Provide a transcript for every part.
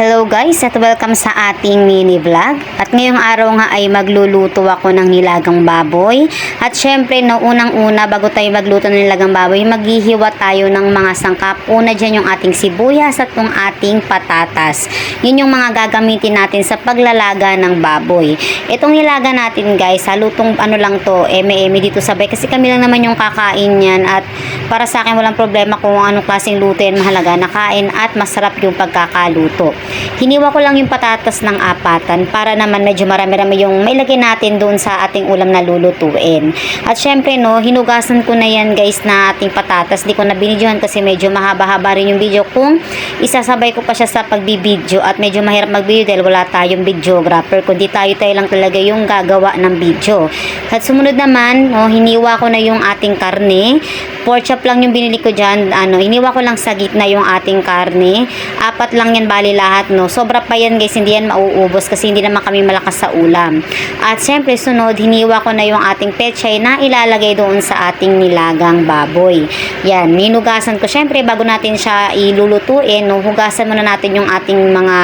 Hello guys at welcome sa ating mini vlog. At ngayong araw nga ay magluluto ako ng nilagang baboy. At syempre no, unang-una bago tayo magluto ng nilagang baboy, maghihiwa tayo ng mga sangkap. Una dyan yung ating sibuyas at yung ating patatas. Yun yung mga gagamitin natin sa paglalaga ng baboy. Itong nilaga natin guys, lutong ano lang to, eme-eme dito sabay. Kasi kami lang naman yung kakain yan. At para sa akin walang problema kung anong klaseng luto yan, mahalaga nakain at masarap yung pagkakaluto. Hiniwa ko lang yung patatas ng apatan para naman medyo marami-rami yung mailagay natin doon sa ating ulam na lulutuin. At syempre no, hinugasan ko na yan guys na ating patatas. Di ko na binidyohan kasi medyo mahaba-haba rin yung video kung isasabay ko pa siya sa pagbibidyo at medyo mahirap magbidyo dahil wala tayong videographer kundi tayo lang talaga yung gagawa ng video. At sumunod naman, no, hiniwa ko na yung ating karne. Pork chop lang yung binili ko dyan. Hiniwa ko lang sa gitna yung ating karne. 4 lang yan bali lahat no. Sobra pa yan guys, hindi yan mauubos kasi hindi naman kami malakas sa ulam. At syempre sunod, hiniwa ko na yung ating pechay na ilalagay doon sa ating nilagang baboy. Yan, hinugasan ko. Syempre bago natin siya ilulutuin, no, hugasan muna natin yung ating mga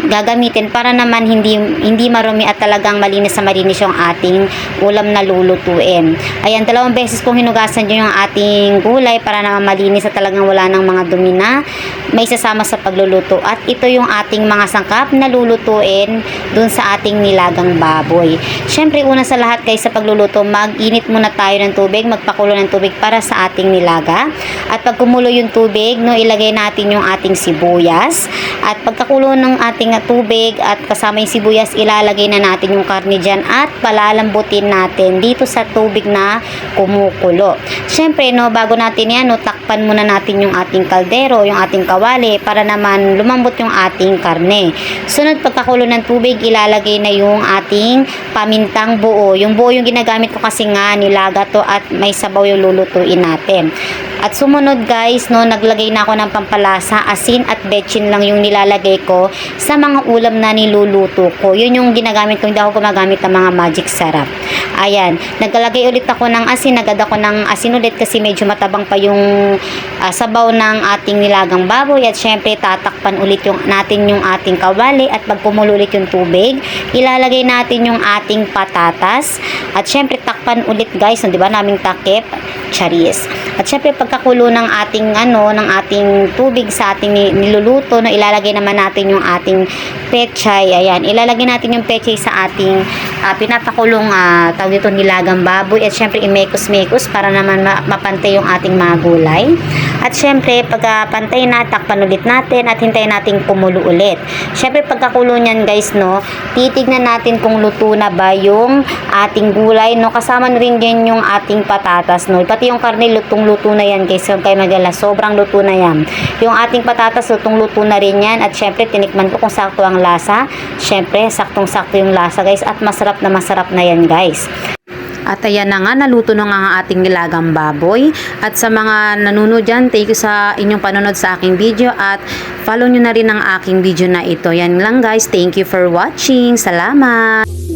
gagamitin para naman hindi marumi at talagang malinis yung ating ulam na lulutuin. Ayan, 2 beses kong hinugasan yung ating gulay para naman malinis at talagang wala ng mga dumi na may sasama sa pagluluto. At ito yung ating mga sangkap na lulutuin dun sa ating nilagang baboy. Syempre una sa lahat guys sa pagluluto, mag-init muna tayo ng tubig, magpakulo ng tubig para sa ating nilaga. At pag kumulo yung tubig, no, ilagay natin yung ating sibuyas. At pagkakulo ng ating tubig at kasama yung sibuyas, ilalagay na natin yung karne dyan at palalambutin natin dito sa tubig na kumukulo. Syempre no, bago natin yan, no, takpan muna natin yung ating kaldero, yung ating kawali para naman lumambot yung ating karne. Sunod, pagkakulo ng tubig, ilalagay na yung ating pamintang buo. Yung buo yung ginagamit ko kasi nga nilaga to at may sabaw yung lulutuin natin. At sumunod guys, no, naglagay na ako ng pampalasa, asin at betchin lang yung nilalagay ko sa mga ulam na niluluto ko. Yun yung ginagamit ko, hindi ako gumagamit ng mga magic sarap. Ayan, naglalagay ulit ako ng asin, nagad ako ng asin ulit kasi medyo matabang pa yung sabaw ng ating nilagang baboy. At syempre tatakpan ulit natin yung ating kawali at pag kumulo ulit yung tubig, ilalagay natin yung ating patatas. At syempre takpan ulit guys, no, 'di ba, naming takip, charis. At syempre pagkakulo ng ating ng ating tubig sa ating niluluto, no, ilalagay naman natin yung ating pechay. Ayan, ilalagay natin yung pechay sa ating pinapakulong tawag dito nilagang baboy. At syempre imekos-mekos para naman mapantay yung ating mga gulay. At syempre pagka-pantay na, takpan ulit natin at hintayin natin kumulo ulit. Syempre pagkakulo niyan guys, no, titignan natin kung luto na ba yung ating gulay, no, kasama na rin din yung ating patatas, no, pati yung karne lutong-luto na yan guys, huwag kayo mag-alala, sobrang luto na yan. Yung ating patatas lutong-luto na rin yan. At syempre tinikman ko kung sakto ang lasa. Syempre saktong-sakto yung lasa guys at masarap na yan guys. At ayan na nga, naluto na nga ang ating nilagang baboy. At sa mga nanonood dyan, thank you sa inyong panonood sa aking video at follow nyo na rin ang aking video na ito. Yan lang guys, thank you for watching. Salamat!